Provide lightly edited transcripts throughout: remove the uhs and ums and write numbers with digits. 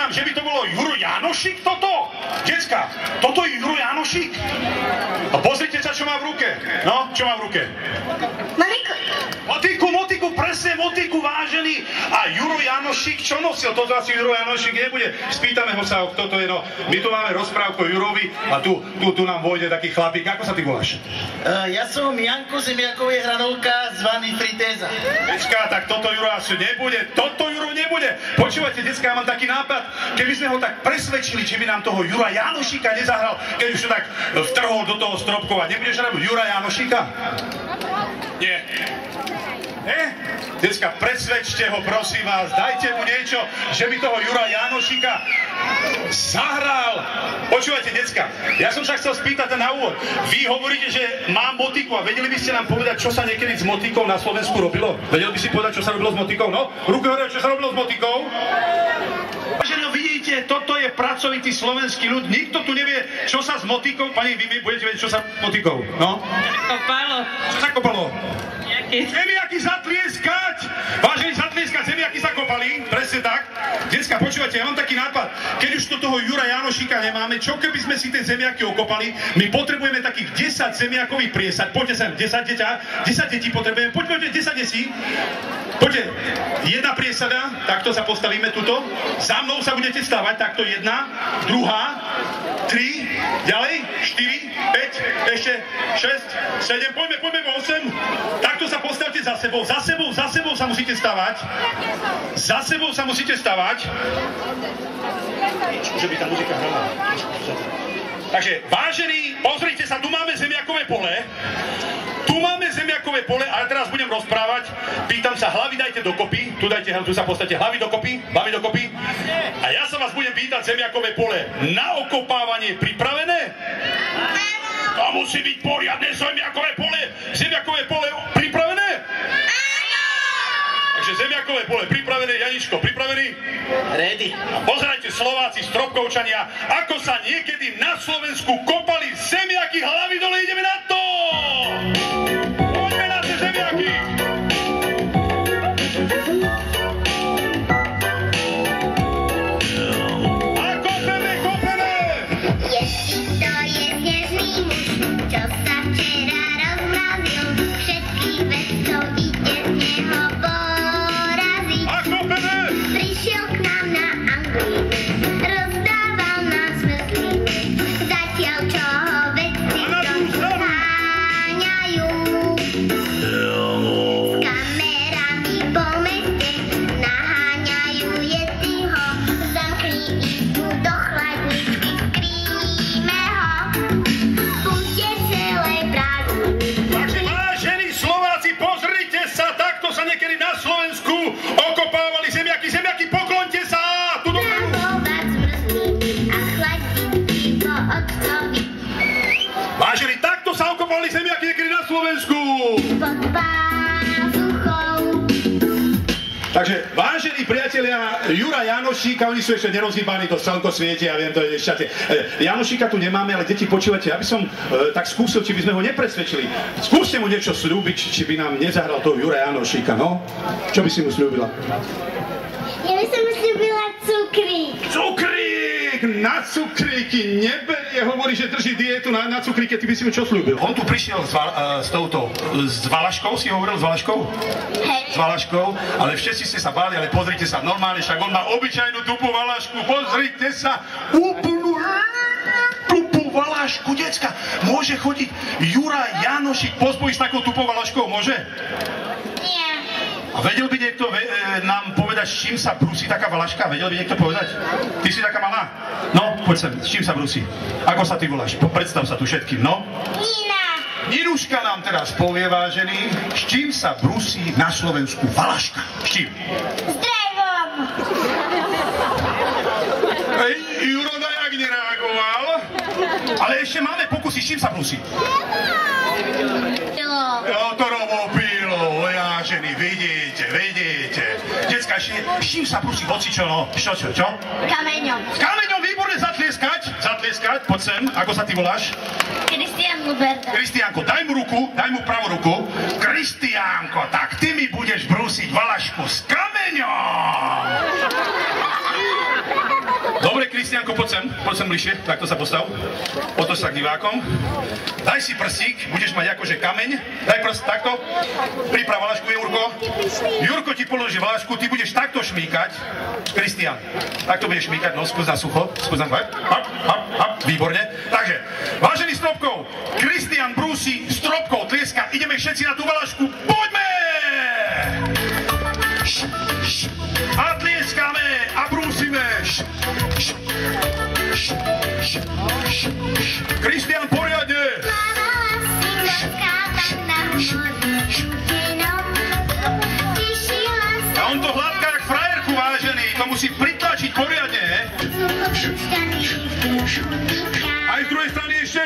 nám, že by to bolo Juro Janošik toto? Decka, toto je Juro Janošik? A pozrite sa, čo má v ruke. No, čo má v ruke? Motiku, presne motiku, vážený. A Juro Janošik, čo nosil? Toto asi Juro Janošik nebude. Spýtame ho sa, kto to je. No, my tu máme rozprávku o Jurovi a tu nám vojde taký chlapík. Ako sa ty voláš? Ja som Janko Zemiakový hranolka zvaný Fritéza. Decka, tak toto Juro asi nebude. Toto Juro nebude. Počúvajte, decka, ja mám taký nápad. Keby sme ho tak presvedčili, či by nám toho Jura Janošika nezahral, keď už to tak vtrhol do toho stropkova. Nebudeš robiť Jura Janošika? Nie. Decka, presvedčte ho, prosím vás, dajte mu niečo, že by toho Jura Janošika zahral. Počúvajte, decka, ja som sa chcel spýtať na úvod. Vy hovoríte, že mám motiku a vedeli by ste nám povedať, čo sa niekedy s motikou na Slovensku robilo? Vedeli by si povedať, čo sa robilo s motikou? No, ruku hore, čo sa robilo s motikou? No vidíte, toto je pracovitý slovenský ľud. Nikto tu nevie, čo sa s motikou... Pani, vy budete vedieť, čo sa s motikou? No? Kopalo. Čo sa kopalo? Zemiaky zatlieskať! Vážení, zatlieskať, zemiaky sa kopali, presne tak. Decka, počúvate, ja mám taký nápad. Keď už to toho Jura Janošika nemáme, čo keby sme si tie zemiaky okopali? My potrebujeme takých 10 zemiakových priesad. Poďte sem, 10 detí potrebujeme. Poďte, 10 detí. Poďte, jedna priesada, takto sa postavíme tuto. Za mnou sa budete stávať, takto jedna, druhá, 3, ďalej, 4, 5, ešte 6, 7, poďme 8. Takto sa postavte za sebou sa musíte stavať. Za sebou sa musíte stavať. Že by tá muzika hrala. Takže, vážení, pozrite sa, tu máme zemiakové pole. Ale teraz budem rozprávať. Pýtam sa, hlavy dajte dokopy. Tu sa postavte, hlavy dokopy. A ja sa vás budem pýtať, zemiakové pole na okopávanie pripravené? To musí byť poriadne zemiakové pole pripravené? Takže zemiakové pole pripravené. Janičko, pripravený? Ready. A pozerajte, Slováci, Stropkovčania, ako sa niekedy na Slovensku kopali zemiaky, hlavy dole, ideme na to! Poďme na tie zemiaky! A kopeme! Jestli to je snežný muž, čo sa včera rozmrazil, všetkých vedcov ide z neho poraziť. A kopeme! Prišiel k nám na Anglii, rozdával nám zmrzliny, zatiaľ čo ho vedci háňajú. S kamerami po meste naháňajú Yetiho, zamkni izbu do chladničky, skrýme ho, puste celej prázdniny. Takže vážení Slováci, pozrite sa, takto sa niekedy na Slovensku okopávali zemiaky, pokloňte sa! Nahovať zmrzliny a chladiť pivo otcovi. Vážení, takto sa okopávali zemiaky niekedy na Slovensku! Pod pázuchou. Takže, vážení priatelia Jura Janošíka, oni sú ešte nerozhýbaní do celkosviete, ja viem, to je ešte. Janošíka tu nemáme, ale deti, počúvate, aby som tak skúsil, či by sme ho nepresvedčili. Skúste mu niečo sľúbiť, či by nám nezahral toho Jura Janošíka, no? Čo by si mu sľúbila? Ja by som sľúbila cukrík. Cukrík! Na cukríky neberie, hovorí, že drží dietu na cukríke, ty by si mu čo sľúbil? On tu prišiel s Valaškou, si hovoril s Valaškou? Hej. S Valaškou, ale všetci ste sa báli, ale pozrite sa, normálne, však on má obyčajnú tupú Valašku, pozrite sa, úplnú tupú Valašku, decka, môže chodiť Jura Janošik po zboji s takou tupou Valaškou, môže? Nie. A vedel by niekto nám povedať, s čím sa brúsi taká Valaška? Vedel by niekto povedať? Ty si taká malá? No, poď sem, s čím sa brúsi? Ako sa ty voláš? Predstav sa tu všetkým, no? Nina. Ninuška nám teraz povie, vážený, s čím sa brúsi na Slovensku Valaška? S čím? S drevom. Juro dajak nereagoval. Ale ešte máme pokusy, s čím sa brúsi? To robopilo, vážený, vidíte. Decka, s čím sa brúsi hocičo, no? Čo? Kameňom. S kameňom, výborne, zatlieskať, poď sem, ako sa ty voláš? Kristián Luberta. Kristiánko, daj mu pravú ruku. Kristiánko, tak ty mi budeš brúsiť Valašku s kameňom. Kristiánko, poď sem bližšie, takto sa postav. Otoč sa k divákom. Daj si prstík, budeš mať akože kameň. Daj prst, takto. Priprav valašku, Jurko. Jurko ti položí valašku, ty budeš takto šmíkať. Kristián, takto budeš šmíkať, no skús na sucho. Skús na sucho. Hop, výborne. Takže, vážený Stropkov, Kristián brúsi Stropkov, tlieska. Ideme všetci na tú valašku. Poďme! A tlieskame a brúsime. Kristián, poriadne. A on to hladká jak frajerku, vážený. To musí pritlačiť poriadne. Aj z druhej strany ešte.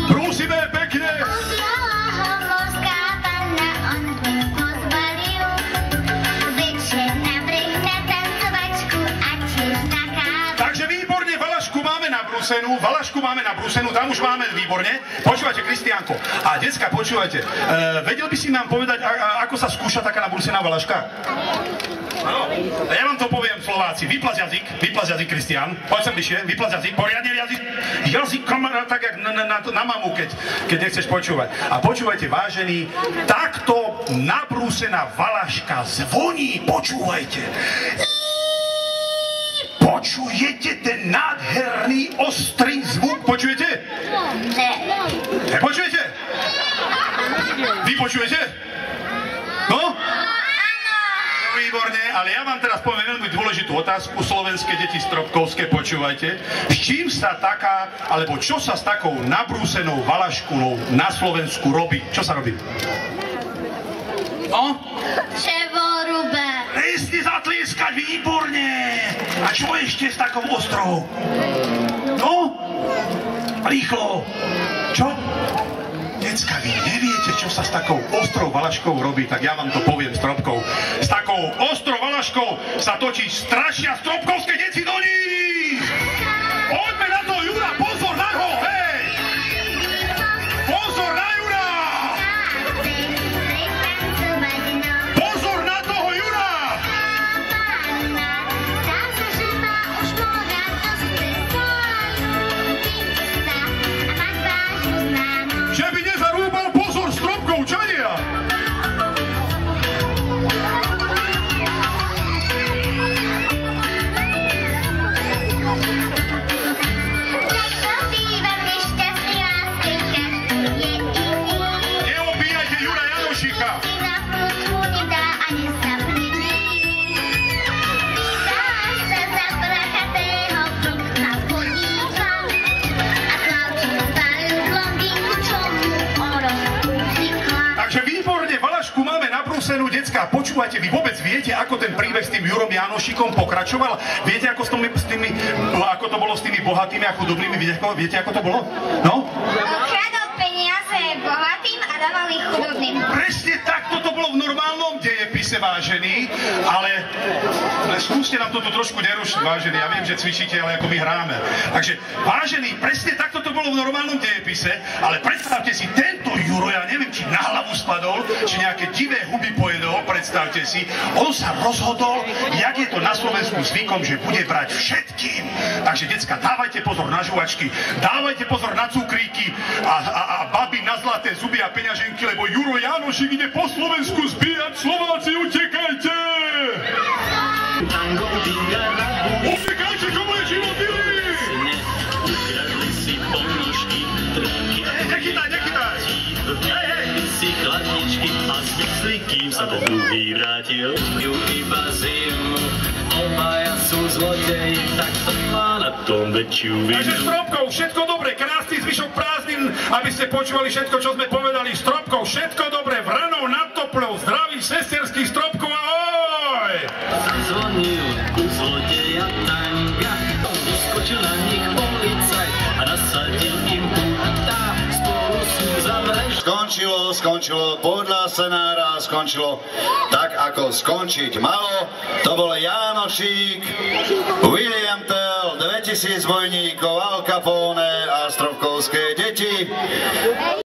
Brúsime pekne. Valašku máme nabrúsenú, tam už máme výborne. Počúvajte, Kristiánko. A decka, počúvajte. Vedel by si nám povedať, ako sa skúša taká nabrúsená valaška? Áno. Ja vám to poviem, Slováci. Vyplaz jazyk, Kristián. Poď sem bližšie, vyplaz jazyk, poriadne jazyk kamera, tak jak na mamu, keď nechceš počúvať. A počúvajte, vážení, takto nabrúsená valaška zvoní, počúvajte. Počujete ten nádherný, ostrý zvuk? Počujete? Nepočujete? Vy počujete? No? Výborne, ale ja vám teraz poviem veľmi dôležitú otázku. Slovenské deti stropkovské, počúvajte. S čím sa taká, alebo čo sa s takou nabrúsenou valaškou na Slovensku robí? Čo sa robí? No? Čevorube. Presne zatlieskať, výborne. A čo ešte s takou ostrou? No? Rýchlo. Čo? Decka, vy neviete, čo sa s takou ostrou valaškou robí, tak ja vám to poviem, Stropkov. S takou ostrou valaškou sa točí strašia stropkovské deti do nich! Poďme na to, Jura, pozor na ho, hej! Pozor na Jura! Pozor na toho Jura! Že by nezarúbal pozor Stropkov, čania! Neopíjajte Jura Janošíka! Takže výborne, valašku máme nabrúsenú, decka. Počúvajte, vy vôbec viete, ako ten príbeh s tým Jurom Janošíkom pokračoval? Viete, ako to bolo s tými bohatými a chudobnými? Viete, ako to bolo? No? Kradol peniaze bohatým a dával ich chudobným. Presne takto to bolo v normálnom dejepise, vážení, ale skúste nám toto trošku nerušiť, vážení. Ja viem, že cvičíte, ale ako my hráme. Takže, vážení, presne takto to bolo v normálnom dejepise, ale predstavte si, tento Juro, ja neviem, či na hlavu spadol, či nejaké divé huby pojedol, predstavte si, on sa rozhodol, jak je to na Slovensku zvykom, že bude brať všetkým. Takže, decka, dávajte pozor na žuvačky, dávajte pozor na cukríky a baby na zlaté zuby a peňaženky, lebo Juro Janošík ide po Slovensku zbíjať. Slováci, utekajte! Utekajte, komu je život milý! Nechytaj! Hej! Si chladničky a zmysli, kým sa to druhý vrátil. Ju iba zimu, obaja sú zlodeji, tak to má na tom väčšiu vinu. Takže Stropkov, všetko dobre, krásny zvyšok prázdnin, aby ste počúvali všetko, čo sme povedali. Stropkov, všetko dobre, vranou nad Topľou, zdraví sesterský Stropkov, ahoj! Zazvonil u zlodeja tanga, vyskočil na nich policaj a nasadil im púta, spolu sú zavraždili. Skončilo podľa scenára, skončilo tak, ako skončiť malo. To bol Janošík, William Tell, 2000 bojníkov, Al Capone a stropkovské deti.